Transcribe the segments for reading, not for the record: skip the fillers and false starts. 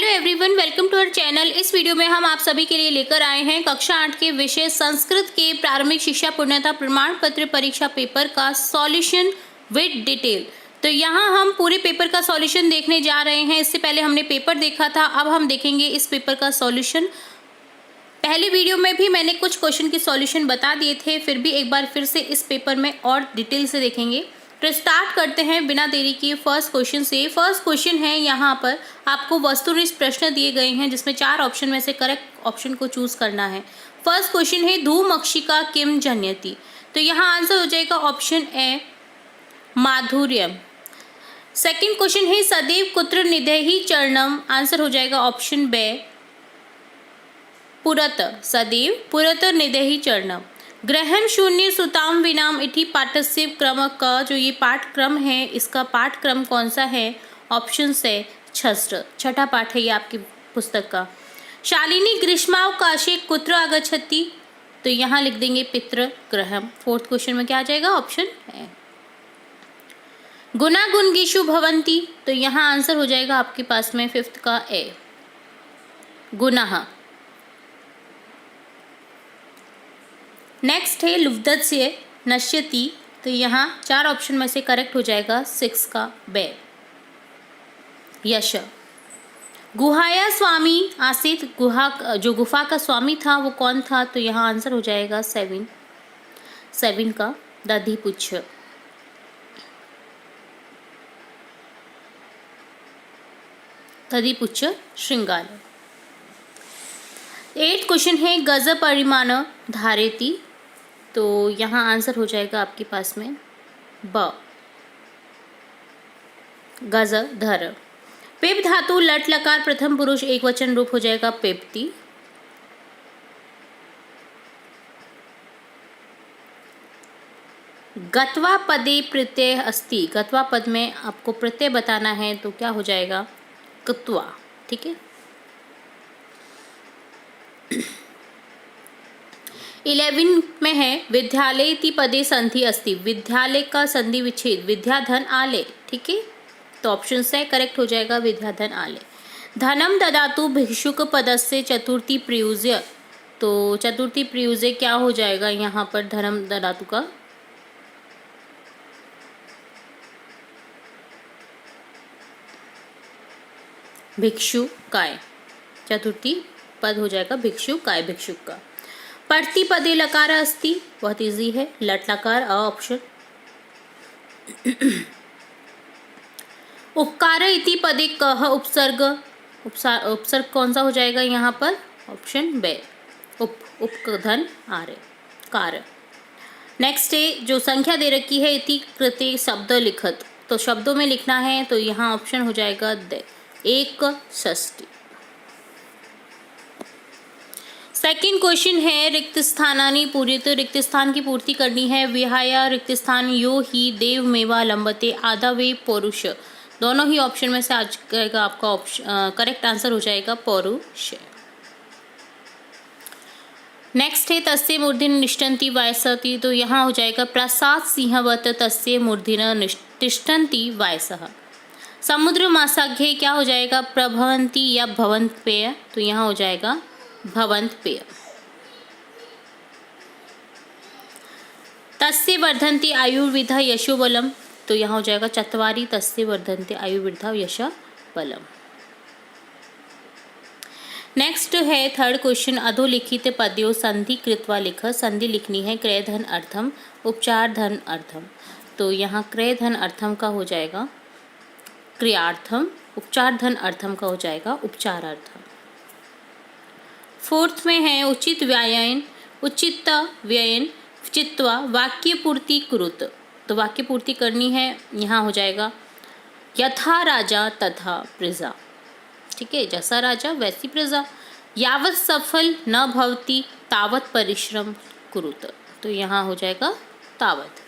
Hello everyone, welcome to our channel. इस video में हम आप सभी के लिए लेकर आए हैं कक्षा 8 के विषय संस्कृत के प्रारंभिक शिक्षा पूर्णता प्रमाण पत्र परीक्षा पेपर का सॉल्यूशन विद डिटेल। तो यहाँ हम पूरे पेपर का सॉल्यूशन देखने जा रहे हैं। इससे पहले हमने पेपर देखा था, अब हम देखेंगे इस पेपर का सॉल्यूशन। पहले वीडियो में भी मैंने कुछ क्वेश्चन के सॉल्यूशन बता दिए थे, फिर भी एक बार फिर से इस पेपर में और डिटेल से देखेंगे। तो स्टार्ट करते हैं बिना देरी किए फर्स्ट क्वेश्चन से। फर्स्ट क्वेश्चन है, यहाँ पर आपको वस्तुनिष्ठ प्रश्न दिए गए हैं जिसमें 4 ऑप्शन में से करेक्ट ऑप्शन को चूज करना है। फर्स्ट क्वेश्चन है धूमक्षिका किम जनयति। तो यहाँ आंसर हो जाएगा ऑप्शन ए माधुर्यम। सेकंड क्वेश्चन है सदैव कुत्र निधेहि चरणम। आंसर हो जाएगा ऑप्शन बे पुरत। सदैव पुरत निधेहि चरणम। ग्रहण शून्य सुताम विनाम इति पाठस्य क्रम का जो ये पाठक्रम है, इसका पाठक्रम कौन सा है? ऑप्शन से छठा पाठ है ये आपकी पुस्तक का। शालिनी ग्रीष्मावकाशे कुत्र आगच्छति। तो यहाँ लिख देंगे पितृगृहम। फोर्थ क्वेश्चन में क्या आ जाएगा? ऑप्शन है। गुना गुणगीषु भवन्ति। तो यहाँ आंसर हो जाएगा आपके पास में फिफ्थ का ए गुणः। नेक्स्ट है लुब्धस्य नश्यति। तो यहाँ 4 ऑप्शन में से करेक्ट हो जाएगा 6 का बे यश। गुहाया स्वामी आसित। जो गुफा का स्वामी था वो कौन था? तो यहाँ आंसर हो जाएगा 7 का दधिपुच्छ। दधिपुच्छ श्रृंगार। 8 क्वेश्चन है गज परिमाण धारेति। तो यहाँ आंसर हो जाएगा आपके पास में ब गज धर। पेप धातु लट लकार प्रथम पुरुष एक वचन रूप हो जाएगा पेप्ति। गत्वा पदे प्रत्यय अस्ति। गत्वा पद में आपको प्रत्यय बताना है तो क्या हो जाएगा? कृत्वा। ठीक है। 11 में है विद्यालय इति पदे संधि अस्ति। विद्यालय का संधि विच्छेद विद्याधन आले। ठीक है, तो ऑप्शन से करेक्ट हो जाएगा विद्याधन आले। धनम ददातु भिक्षुक पदस्य चतुर्थी प्रयुज्य। तो चतुर्थी प्रयुज्य क्या हो जाएगा यहाँ पर? धनम ददातु का भिक्षुकाय। चतुर्थी पद हो जाएगा भिक्षुकाय, भिक्षुक का। पढ़ती पदे लकार अस्ति। बहुत इजी है, लट लकार अ ऑप्शन। उपकार इति पदे कह उपसर्ग। उपसर्ग कौन सा हो जाएगा यहाँ पर? ऑप्शन बे उपधन आरे कार। नेक्स्ट है जो संख्या दे रखी है इति कृते शब्द लिखत। तो शब्दों में लिखना है तो यहाँ ऑप्शन हो जाएगा दे 1/6। सेकंड क्वेश्चन है रिक्त स्थानानि पूरित। रिक्त स्थान की पूर्ति करनी है। विहाया रिक्त स्थान यो ही देव मेवा लंबते आधा वे पौरुष। दोनों ही ऑप्शन में से आ जाएगा आपका ऑप्शन करेक्ट आंसर हो जाएगा पौरुष। नेक्स्ट है तस्य मूर्धन निष्ठन्ति वायसति। तो यहाँ हो जाएगा प्रसाद सिंहवत तस्य मूर्धन तिष्ठन्ति वायसः। समुद्र मासाघ्ये क्या हो जाएगा? प्रभवन्ति या भवन्त पेय। तो यहाँ हो जाएगा भवंत पेय। तस्य वर्धन्ति आयुर्विधा यशोबलम। तो यहाँ हो जाएगा चत्वारि तस्य वर्धन्ति आयुर्विधा यशोबलम। नेक्स्ट है थर्ड क्वेश्चन अधोलिखित पद्यो संधि कृत्वा लिख। संधि लिखनी है क्रय धन अर्थम उपचार धन अर्थम। तो यहाँ क्रय धन अर्थम का हो जाएगा क्रियार्थम, उपचार धन अर्थम का हो जाएगा उपचारार्थम। फोर्थ में है उचित व्यायन उचित व्ययन चित्वा वाक्य पूर्ति कुरुत। तो वाक्य पूर्ति करनी है, यहाँ हो जाएगा यथा राजा तथा प्रजा। ठीक है, जैसा राजा वैसी प्रजा। यावत सफल न भवति तावत परिश्रम कुरुत। तो यहाँ हो जाएगा तावत।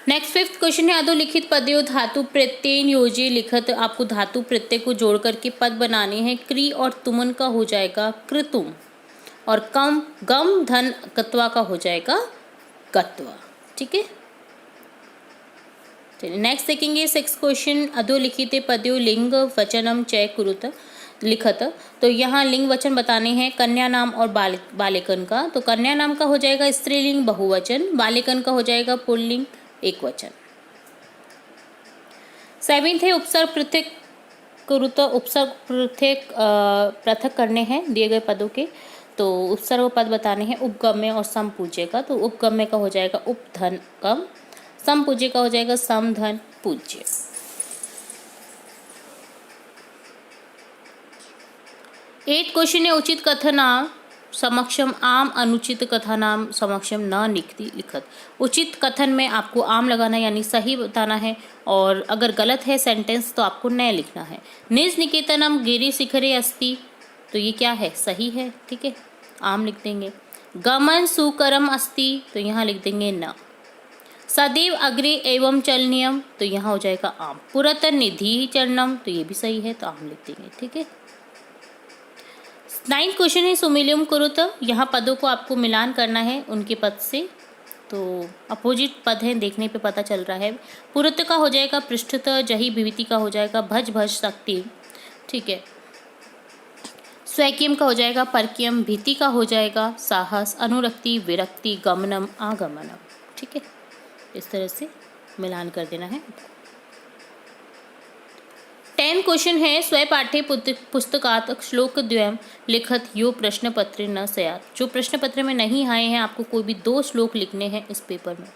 नेक्स्ट फिफ्थ क्वेश्चन है अधोलिखित पदयो धातु प्रत्यय योजे लिखत। आपको धातु प्रत्यय को जोड़ करके पद बनाने हैं। क्री और तुमन का हो जाएगा कृतुम और कम गम धन कत्वा का हो जाएगा गत्वा। ठीक है, नेक्स्ट देखेंगे 6 क्वेश्चन। अधोलिखिते पदयों लिंग वचनम चय कुरुत लिखत। तो यहाँ लिंग वचन बताने हैं कन्या नाम और बालिकन का। तो कन्या नाम का हो जाएगा स्त्रीलिंग बहुवचन, बालिकन का हो जाएगा पुल्लिंग एक वचन। 7th है उपसर्ग पृथक कुरुत। उपसर्ग पृथक करने हैं दिए गए पदों के। तो उपसर्ग पद बताने हैं उपगम्य और समपूज्य का। तो उपगम्य का हो जाएगा उपधन कम, समपूज्य का हो जाएगा समधन पूज्य। 8 क्वेश्चन है उचित कथनाम समक्षम आम, अनुचित कथनाम समक्षम न निकती लिखत। उचित कथन में आपको आम लगाना यानी सही बताना है, और अगर गलत है सेंटेंस तो आपको न लिखना है। निज निकेतनम गिरि शिखरे अस्ति, तो ये क्या है, सही है, ठीक है, आम लिख देंगे। गमन सुकरम अस्ति, तो यहाँ लिख देंगे न। सदैव अग्रे एवं चलनियम, तो यहाँ हो जाएगा आम। पुरत निधि चरणम, तो ये भी सही है, तो आम लिख देंगे, ठीक है। 9th क्वेश्चन है सुमिलियम कुरुत। यहाँ पदों को आपको मिलान करना है उनके पद से। तो अपोजिट पद हैं, देखने पे पता चल रहा है। पुरत का हो जाएगा पृष्ठत, जही विभूति का हो जाएगा भज भज शक्ति, ठीक है। स्वैक्यम का हो जाएगा परक्यम, भीति का हो जाएगा साहस, अनुरक्ति विरक्ति, गमनम आगमनम, ठीक है। इस तरह से मिलान कर देना है। 10 क्वेश्चन है स्वपाठ्य पुस्तकात श्लोक द्वयम लिखत यो प्रश्न पत्र न स्यात्। जो प्रश्न पत्र में नहीं आए हैं आपको कोई भी 2 श्लोक लिखने हैं इस पेपर में।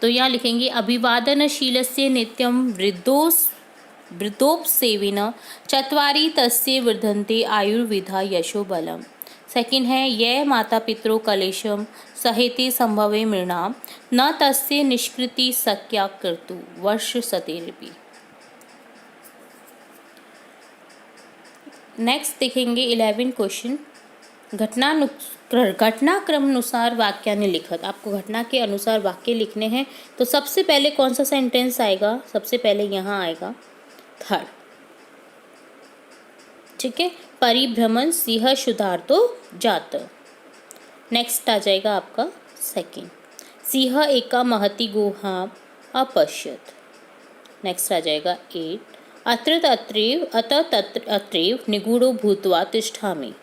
तो यहाँ लिखेंगे अभिवादनशीलस्य नित्यम वृद्धोपसेविन चत्वारि तस्य वर्धन्ते आयुर्विधा यशो बलम। सेकंड है ये माता पितरो कलेशम सहेते संभवे मृणाम न तस्य निष्कृति शक्या कर्तु वर्ष सतेरपि। नेक्स्ट देखेंगे 11 क्वेश्चन। घटनाक्रमानुसार वाक्यानि लिखत। आपको घटना के अनुसार वाक्य लिखने हैं। तो सबसे पहले कौन सा सेंटेंस आएगा, सबसे पहले यहाँ आएगा थर्ड, ठीक है। परिभ्रमण सिंह शुद्धार्तो जात। नेक्स्ट आ जाएगा आपका सेकंड, सिंह एका महती गुहां अपश्यत। नेक्स्ट आ जाएगा 8, अत्रैव निगूढ़ो भूत्वा तिष्ठामि।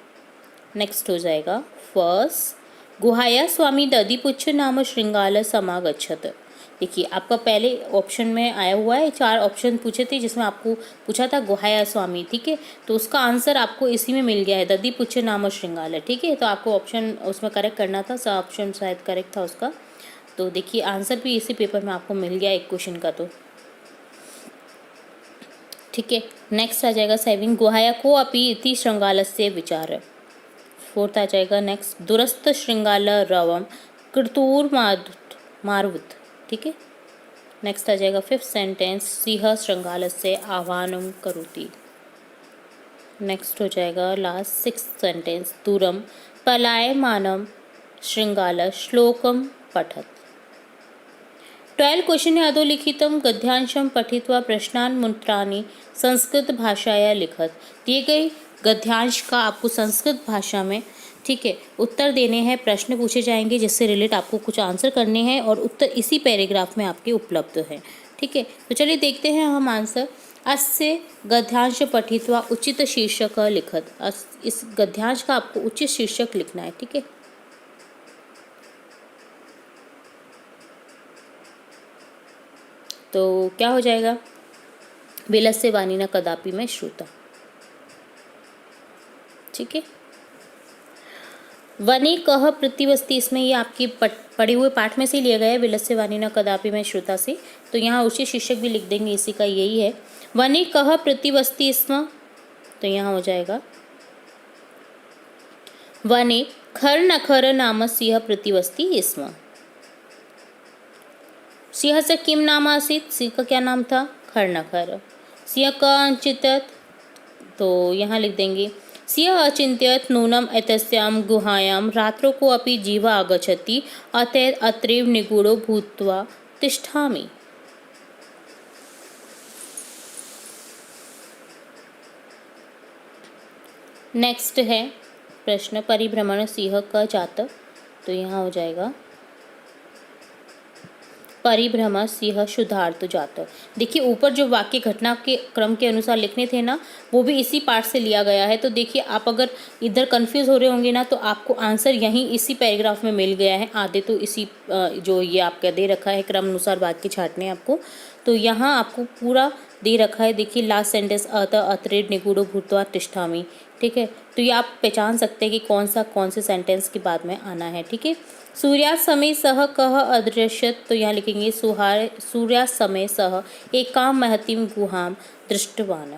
नेक्स्ट हो जाएगा फर्स्ट, गुहाया स्वामी दधिपुच्छ नाम श्रृंगाल समागच्छत। देखिए आपका पहले ऑप्शन में आया हुआ है, 4 ऑप्शन पूछे थे जिसमें आपको पूछा था गुहाया स्वामी, ठीक है। तो उसका आंसर आपको इसी में मिल गया है, दधिपुच्छ नाम श्रृंगाल, ठीक है। तो आपको ऑप्शन उसमें करेक्ट करना था, सब ऑप्शन शायद करेक्ट था उसका। तो देखिए आंसर भी इसी पेपर में आपको मिल गया एक क्वेश्चन का, तो ठीक है। नेक्स्ट आ जाएगा 7, गुहाया को अपि इति श्रृंगालस्य विचार। 4th आ जाएगा नेक्स्ट, दुरस्त श्रृंगाल रवम कृतूर मारुत, ठीक है। नेक्स्ट आ जाएगा 5th सेंटेंस, सिंह श्रृंगालस्य आह्वानं करोति। नेक्स्ट हो जाएगा लास्ट 6th सेंटेंस, दूरम पलायमानं श्रृंगाल श्लोकम पठत। 12 क्वेश्चन है अधोलिखितम गद्यांशम पठित्वा प्रश्नान मुद्रानि संस्कृत भाषाया लिखत। दिए गए गद्यांश का आपको संस्कृत भाषा में, ठीक है, उत्तर देने हैं। प्रश्न पूछे जाएंगे जिससे रिलेट आपको कुछ आंसर करने हैं और उत्तर इसी पैराग्राफ में आपके उपलब्ध हैं, ठीक है। तो चलिए देखते हैं हम आंसर। अस्य गद्यांश पठित्वा उचित शीर्षक लिखत। इस गद्यांश का आपको उचित शीर्षक लिखना है, ठीक है। तो क्या हो जाएगा, विलस्य वाणी न कदापि में श्रुता, ठीक है। वने कह प्रतिवस्ती, इसमें ये आपके पढ़े हुए पाठ में से लिया गया है, विलस्य वाणी न कदापि में श्रुता से। तो यहाँ उचित शीर्षक भी लिख देंगे, इसी का यही है। वने कह प्रतिवस्ती स्म, तो यहाँ हो जाएगा वने खर नखर नाम सिंह प्रतिवस्ती स्म। सिंह से किम नाम आसीत, सिंह का क्या नाम था, खरनखर। सिंह का अचिंत्यत, तो यहाँ लिख देंगे सिंह अचिंत्यत नूनम एतस्याम गुहायाम रात्रो को अपि जीवा आगच्छति अतः अत्रैव निगूढ़ो भूत्वा तिष्ठामि। नेक्स्ट है प्रश्न, परिभ्रमण सिंह का जात। तो यहाँ हो जाएगा परिभ्रम सिंह शुद्धार्थ जात। देखिए ऊपर जो वाक्य घटना के क्रम के अनुसार लिखने थे ना, वो भी इसी पार्ट से लिया गया है। तो देखिए आप अगर इधर कंफ्यूज हो रहे होंगे ना, तो आपको आंसर यहीं इसी पैराग्राफ में मिल गया है। आधे तो इसी जो ये आपका दे रखा है क्रम अनुसार वाक्य छाटने आपको, तो यहाँ आपको पूरा दे रखा है। देखिए लास्ट सेंटेंस अतः अत्रे निगूढ़ो भूत्वा तिष्ठामि, ठीक है। तो ये आप पहचान सकते हैं कि कौन से सेंटेंस के बाद में आना है, ठीक है। सूर्यास्तमय सह कह अदृश्यत, तो यहाँ लिखेंगे सूर्यास्तमय सह एकां महतीं गुहां दृष्टवान्।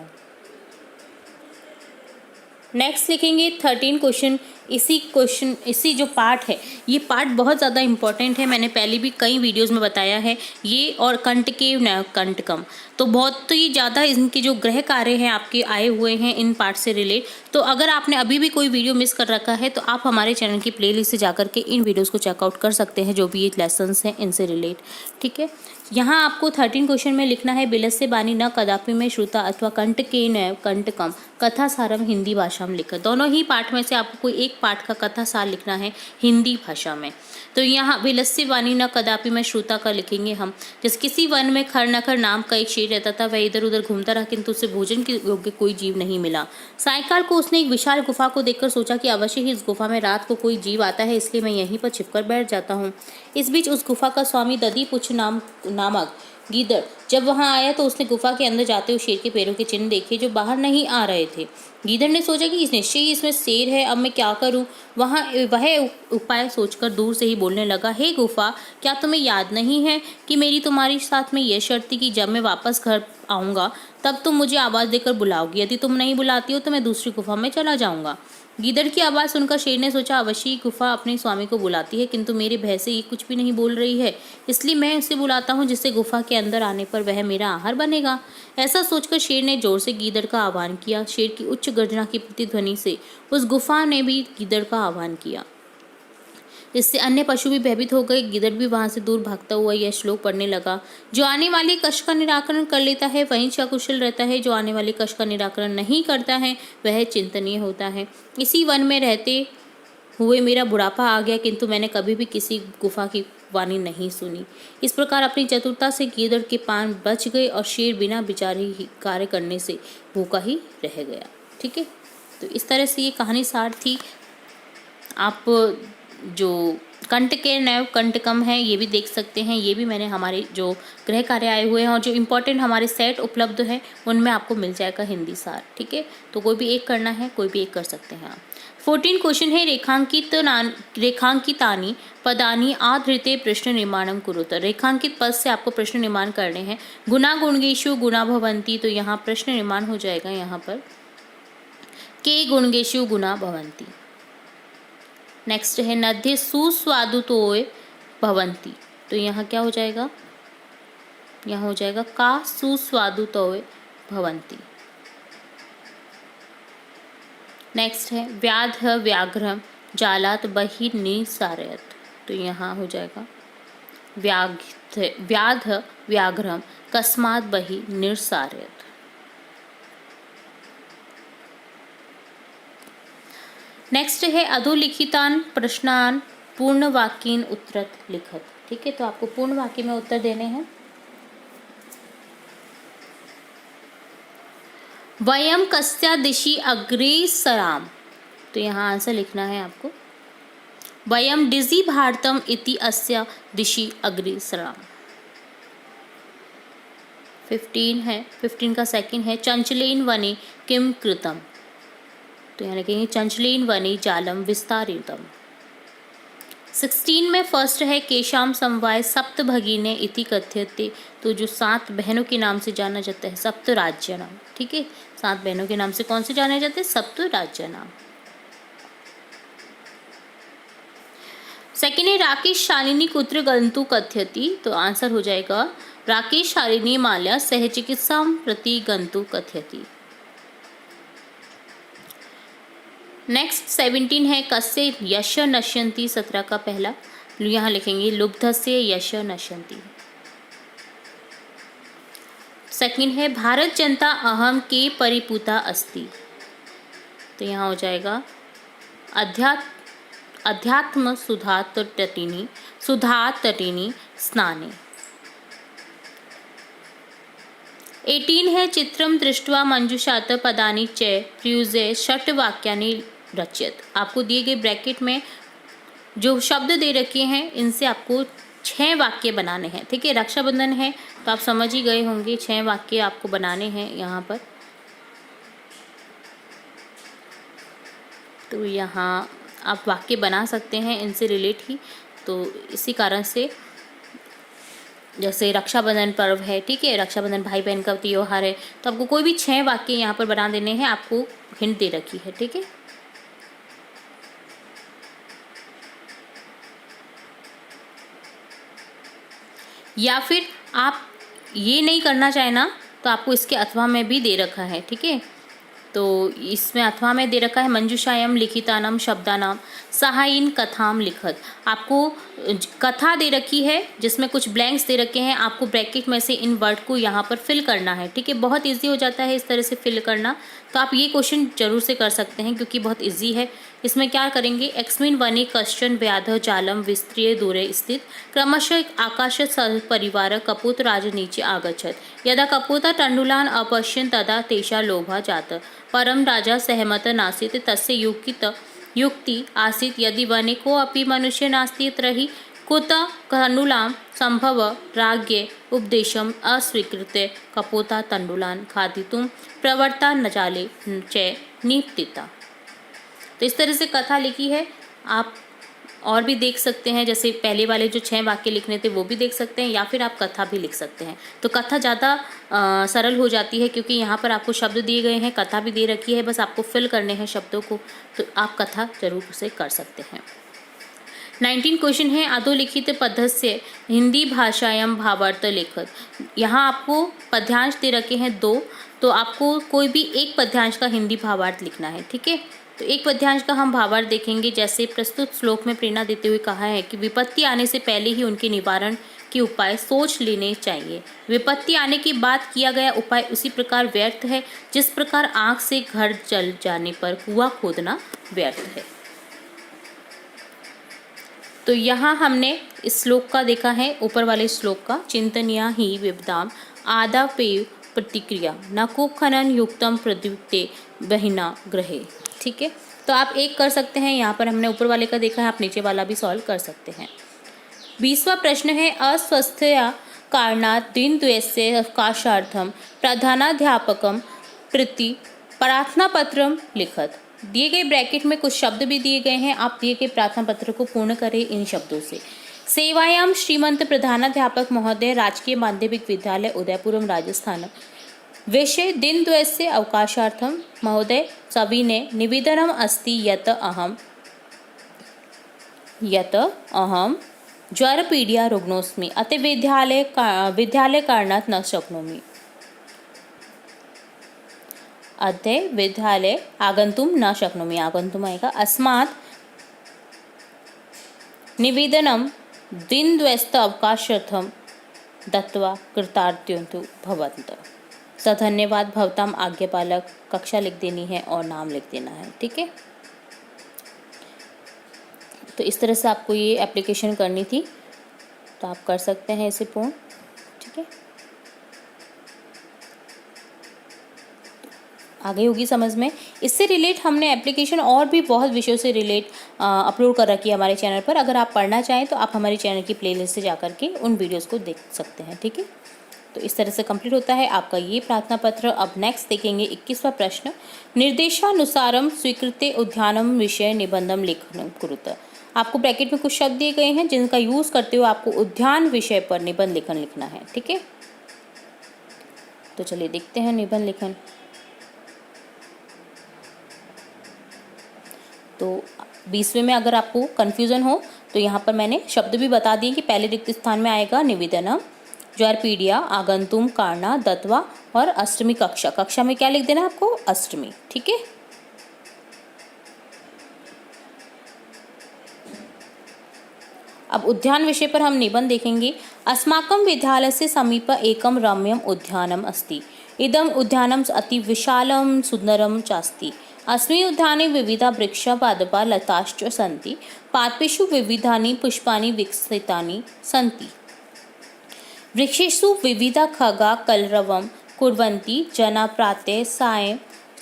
नेक्स्ट लिखेंगे 13 क्वेश्चन। इसी जो पार्ट है, ये पार्ट बहुत ज़्यादा इंपॉर्टेंट है। मैंने पहले भी कई वीडियोस में बताया है ये, और कंटके न कंटकम, तो बहुत ही ज़्यादा इनके जो ग्रह कार्य हैं आपके आए हुए हैं इन पार्ट से रिलेट। तो अगर आपने अभी भी कोई वीडियो मिस कर रखा है तो आप हमारे चैनल की प्लेलिस्ट से जाकर के इन वीडियोस को चेकआउट कर सकते हैं, जो भी ये लेसन्स हैं इनसे रिलेट, ठीक है। यहाँ आपको 13 क्वेश्चन में लिखना है बिलस्य बानी न कदापि में श्रुता अथवा कंटके न कंटकम कथा सारम हिंदी भाषा में लिखा। दोनों ही पार्ट में से आपको कोई एक पार्ट का कथा सार लिखना है हिंदी भाषा में। तो यहाँ बिलस्य बानी न कदापि में श्रुता का लिखेंगे हम। जैसे किसी वन में खर नखर नाम का एक शेर रहता था, वह इधर उधर घूमता रहा किंतु उसे भोजन के योग्य कोई जीव नहीं मिला। सायकाल को उसने एक विशाल गुफा को देखकर सोचा कि अवश्य ही इस गुफा में रात को कोई जीव आता है, इसलिए मैं यहीं पर छिपकर बैठ जाता हूँ। इस बीच उस गुफा का स्वामी दधीपुच्छ नामक गीदड़ जब वहां आया तो उसने गुफा के अंदर जाते हुए शेर के पैरों के चिन्ह देखे जो बाहर नहीं आ रहे थे। गीदड़ ने सोचा कि इस निश्चय ही इसमें शेर है, अब मैं क्या करूं। वह उपाय सोचकर दूर से ही बोलने लगा, हे गुफा, क्या तुम्हें याद नहीं है कि मेरी तुम्हारी साथ में यह शर्त थी कि जब मैं वापस घर आऊँगा तब तुम मुझे आवाज़ देकर बुलाओगी, यदि तुम नहीं बुलाती हो तो मैं दूसरी गुफा में चला जाऊँगा। गीदड़ की आवाज़ सुनकर शेर ने सोचा, अवश्य ही गुफा अपने स्वामी को बुलाती है, किंतु मेरे भय से ये कुछ भी नहीं बोल रही है, इसलिए मैं उसे बुलाता हूँ, जिससे गुफा के अंदर आने पर वह मेरा आहार बनेगा। ऐसा सोचकर शेर ने जोर से गीदड़ का आह्वान किया। शेर की उच्च गर्जना की प्रतिध्वनि से उस गुफा ने भी गीदड़ का आह्वान किया। इससे अन्य पशु भी भयभीत हो गए। गिदड़ भी वहां से दूर भागता हुआ यह श्लोक पढ़ने लगा, जो आने वाले कष्ट का निराकरण कर लेता है वही सकुशल रहता है, जो आने वाले कष्ट का निराकरण नहीं करता है वह चिंतनीय होता है। इसी वन में रहते हुए मेरा बुढ़ापा आ गया, किंतु मैंने कभी भी किसी गुफा की वाणी नहीं सुनी। इस प्रकार अपनी चतुरता से गीदड़ के पान बच गए और शेर बिना विचारे ही कार्य करने से भूखा ही रह गया। ठीक है, तो इस तरह से ये कहानी सार थी। आप जो कंटके नैव कंटकम है ये भी देख सकते हैं, ये भी मैंने हमारे जो गृह कार्य आए हुए हैं और जो इम्पोर्टेंट हमारे सेट उपलब्ध है उनमें आपको मिल जाएगा हिंदी सार। ठीक है, तो कोई भी एक करना है, कोई भी एक कर सकते हैं आप। 14 क्वेश्चन है, रेखांकितानि पदानि आधृते प्रश्न निर्माणम कुरुत। रेखांकित पद से आपको प्रश्न निर्माण करने हैं। गुणा गुणगेषु गुणा भवन्ति, तो यहाँ प्रश्न निर्माण हो जाएगा यहाँ पर के गुणगेषु गुणा भवन्ति। नेक्स्ट है नद्य सुस्वादुतोय भवन्ति, तो यहाँ क्या हो जाएगा, यहाँ हो जाएगा का सुस्वादुतोय भवन्ति। नेक्स्ट है व्याध व्याघ्रम जालात बहिर्निसारयत, तो यहाँ हो जाएगा व्याध व्याघ्रम कस्मात् बहिर्निसारयत। नेक्स्ट है अधोलिखितान प्रश्नान पूर्ण वाक्येन उत्तरत लिखत। ठीक है, तो आपको पूर्ण वाक्य में उत्तर देने हैं। वयम कस्या दिशि अग्रेसराम, तो यहाँ आंसर लिखना है आपको वयम डिजि भारतम इति अस्या दिशि अग्रेसराम। 15 है, 15 का सेकंड है चंचलेन वने किम कृतम, तो यहाँ लिखेंगे चंचलेन वने जालम विस्तारितम। 16 में फर्स्ट है केशाम समवाय सप्त भगिने इति कथ्यते, तो जो 7 बहनों के नाम से जाना जाता है सप्त राज्य नाम। ठीक है, 7 बहनों के नाम से कौन से जाने जाते हैं, सप्त राज्य नाम। सेकेंड है राकेश शालिनी कुत्र गंतु कथ्यति, तो आंसर हो जाएगा राकेश शालिनी माल्या सह चिकित्सा प्रति गंतु कथ्यति। नेक्स्ट 17 है कस्य यश नश्यन्ति, 17 का पहला, यहाँ लिखेंगे लुब्धस्य यश नश्यन्ति। सेकंड है भारत जनता अहम के परिपूता अस्ति, तो यहाँ हो जाएगा अध्यात्म सुधा तटिनी स्नाने। 18 है चित्रम दृष्ट्वा मंजुषात पदानि च प्रयुज्य षट वाक्यानि रच्यत। आपको दिए गए ब्रैकेट में जो शब्द दे रखे हैं इनसे आपको 6 वाक्य बनाने हैं। ठीक है, रक्षाबंधन है तो आप समझ ही गए होंगे 6 वाक्य आपको बनाने हैं यहाँ पर। तो यहाँ आप वाक्य बना सकते हैं इनसे रिलेट ही। तो इसी कारण से जैसे रक्षाबंधन पर्व है, ठीक है, रक्षाबंधन भाई बहन का त्योहार है, तो आपको कोई भी 6 वाक्य यहाँ पर बना देने हैं, आपको हिंट दे रखी है। ठीक है, या फिर आप ये नहीं करना चाहे ना तो आपको इसके अथवा में भी दे रखा है। ठीक है, तो इसमें अथवा में दे रखा है मंजुषायाम लिखितानाम शब्दानाम सहायिन कथाम लिखत। आपको कथा दे रखी है जिसमें कुछ ब्लैंक्स दे रखे हैं, आपको ब्रैकेट में से इन वर्ड को यहाँ पर फिल करना है। ठीक है, बहुत इजी हो जाता है इस तरह से फिल करना। तो आप ये क्वेश्चन जरूर से कर सकते हैं क्योंकि बहुत इजी है। इसमें क्या करेंगे, एक्स्मिन् वने कश्चन व्याध जालम विस्त्रीय दूरे स्थित क्रमशः आकाश परिवार कपूत राजनीचे आगच्छत यदा कपूता तण्डुलान् अपश्यन् तदा तेषा लोभा जात परम राजा सहमत नासीत् तस्य युक्ति आसीत् यदि वने कोऽपि मनुष्य नास्ति तर्हि कुत तण्डुलां संभव राज्ञे उपदेशम् अस्वीकृत्य कपोता तण्डुलान् खादितुं प्रवृत्ता न जाले च निपतिता। तो इस तरह से कथा लिखी है। आप और भी देख सकते हैं, जैसे पहले वाले जो 6 वाक्य लिखने थे वो भी देख सकते हैं, या फिर आप कथा भी लिख सकते हैं। तो कथा ज़्यादा सरल हो जाती है क्योंकि यहाँ पर आपको शब्द दिए गए हैं, कथा भी दे रखी है, बस आपको फिल करने हैं शब्दों को। तो आप कथा जरूर से कर सकते हैं। 19 क्वेश्चन है अधोलिखित पदस्य हिंदी भाषायां भावार्थ लेखत। यहाँ आपको पद्यांश दे रखे हैं 2, तो आपको कोई भी एक पद्यांश का हिंदी भावार्थ लिखना है। ठीक है, तो एक पद्यांश का हम भावार्थ देखेंगे। जैसे प्रस्तुत श्लोक में प्रेरणा देते हुए कहा है कि विपत्ति आने से पहले ही उनके निवारण के उपाय सोच लेने चाहिए। विपत्ति आने के बाद किया गया उपाय उसी प्रकार व्यर्थ है जिस प्रकार आग से घर जल जाने पर कुआं खोदना व्यर्थ है। तो यहाँ हमने इस श्लोक का देखा है, ऊपर वाले श्लोक का, चिंतनिया ही विपदाम आदापेय प्रतिक्रिया नको खनन युक्तम प्रद्युक्ते बहिना ग्रहे। ठीक है, तो आप एक कर सकते हैं। यहाँ पर हमने ऊपर वाले का देखा है, आप नीचे वाला भी सॉल्व कर सकते हैं। 20वां प्रश्न है अस्वस्थया कारणात् दिनद्वयस्य अवकाशार्थम प्रधानाध्यापकम प्रति प्रार्थना पत्रम लिखत। दिए गए ब्रैकेट में कुछ शब्द भी दिए गए हैं, आप दिए गए प्रार्थना पत्र को पूर्ण करें इन शब्दों से। सेवायाम श्रीमंत प्रधानाध्यापक महोदय राजकीय माध्यमिक विद्यालय उदयपुरम राजस्थान विषय दिनद्वयस्य अवकाशार्थम महोदय सविने निवेदनम अस्ति यत अहम ज्वरपीडिया रुग्णोस्मि अतः विद्यालय कारणात् न शक्नोमि अतः विद्यालय आगन्तुं न शक्नोमि, आगन्तुम् आएगा। अस्मात् निवेदनं दिनद्वयस्य अवकाशार्थं दत्त्वा कृतार्थ्यन्तु भवन्तः। धन्यवाद भवताम आज्ञापालक। कक्षा लिख देनी है और नाम लिख देना है। ठीक है, तो इस तरह से आपको ये एप्लीकेशन करनी थी, तो आप कर सकते हैं इसे पूर्ण। ठीक है, आगे होगी समझ में। इससे रिलेट हमने एप्लीकेशन और भी बहुत विषयों से रिलेट अपलोड कर रखी है हमारे चैनल पर। अगर आप पढ़ना चाहें तो आप हमारे चैनल की प्लेलिस्ट से जाकर के उन वीडियोस को देख सकते हैं। ठीक है, तो इस तरह से कंप्लीट होता है आपका ये प्रार्थना पत्र। अब नेक्स्ट देखेंगे 21वां प्रश्न, निर्देशानुसारम स्वीकृत्य उद्यानम विषय निबंधम लेखन कुरुत। आपको ब्रैकेट में कुछ शब्द दिए गए हैं जिनका यूज करते हुए आपको उद्यान विषय पर निबंध लेखन लिखना है। ठीक है, तो चलिए देखते हैं निबंध लेखन। तो 20वें में अगर आपको कन्फ्यूजन हो तो यहाँ पर मैंने शब्द भी बता दिए कि पहले रिक्त स्थान में आएगा निवेदनम, ज्वरपीडिया, आगंतुम, कारना, दत्वा और अष्टमी कक्षा। कक्षा में क्या लिख देना है आपको? अष्टमी। ठीक है, अब उद्यान विषय पर हम निबंध देखेंगे। अस्माकं विद्यालयस्य समीपे एकं रम्यम् उद्यानम् अस्ति। इदम् उद्यानम् अति विशालं सुन्दरं चास्ति। अस्मिन् उद्याने विविधा वृक्षा पादपा लताश्च सन्ति। पादपेषु विविधानि पुष्पाणि विकसितानि सन्ति। वृक्षेषु विविधा खगा कलरवं कुर्वन्ति जना प्रातः सायं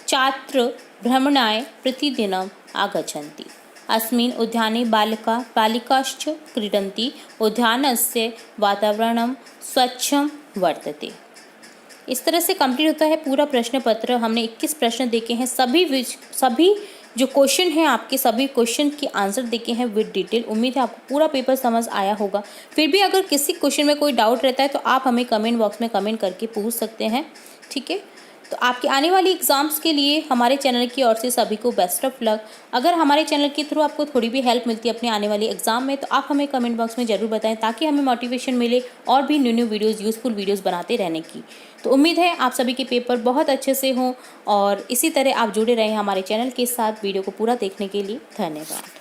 छात्र भ्रमणाय प्रतिदिनम् आगच्छन्ति। अस्मिन् उद्याने बालिकाश्च क्रीडन्ति। उद्यानस्य वातावरणं स्वच्छं वर्तते। इस तरह से कंप्लीट होता है पूरा प्रश्न पत्र। हमने 21 प्रश्न देखे हैं। सभी जो क्वेश्चन हैं आपके सभी क्वेश्चन के आंसर देखे हैं विद डिटेल। उम्मीद है आपको पूरा पेपर समझ आया होगा। फिर भी अगर किसी क्वेश्चन में कोई डाउट रहता है तो आप हमें कमेंट बॉक्स में कमेंट करके पूछ सकते हैं, ठीक है। तो आपके आने वाली एग्ज़ाम्स के लिए हमारे चैनल की ओर से सभी को बेस्ट ऑफ लक। अगर हमारे चैनल के थ्रू आपको थोड़ी भी हेल्प मिलती है अपने आने वाली एग्ज़ाम में तो आप हमें कमेंट बॉक्स में ज़रूर बताएं, ताकि हमें मोटिवेशन मिले और भी न्यू वीडियोज़, यूज़फुल वीडियोज़ बनाते रहने की। तो उम्मीद है आप सभी के पेपर बहुत अच्छे से हों और इसी तरह आप जुड़े रहें हमारे चैनल के साथ। वीडियो को पूरा देखने के लिए धन्यवाद।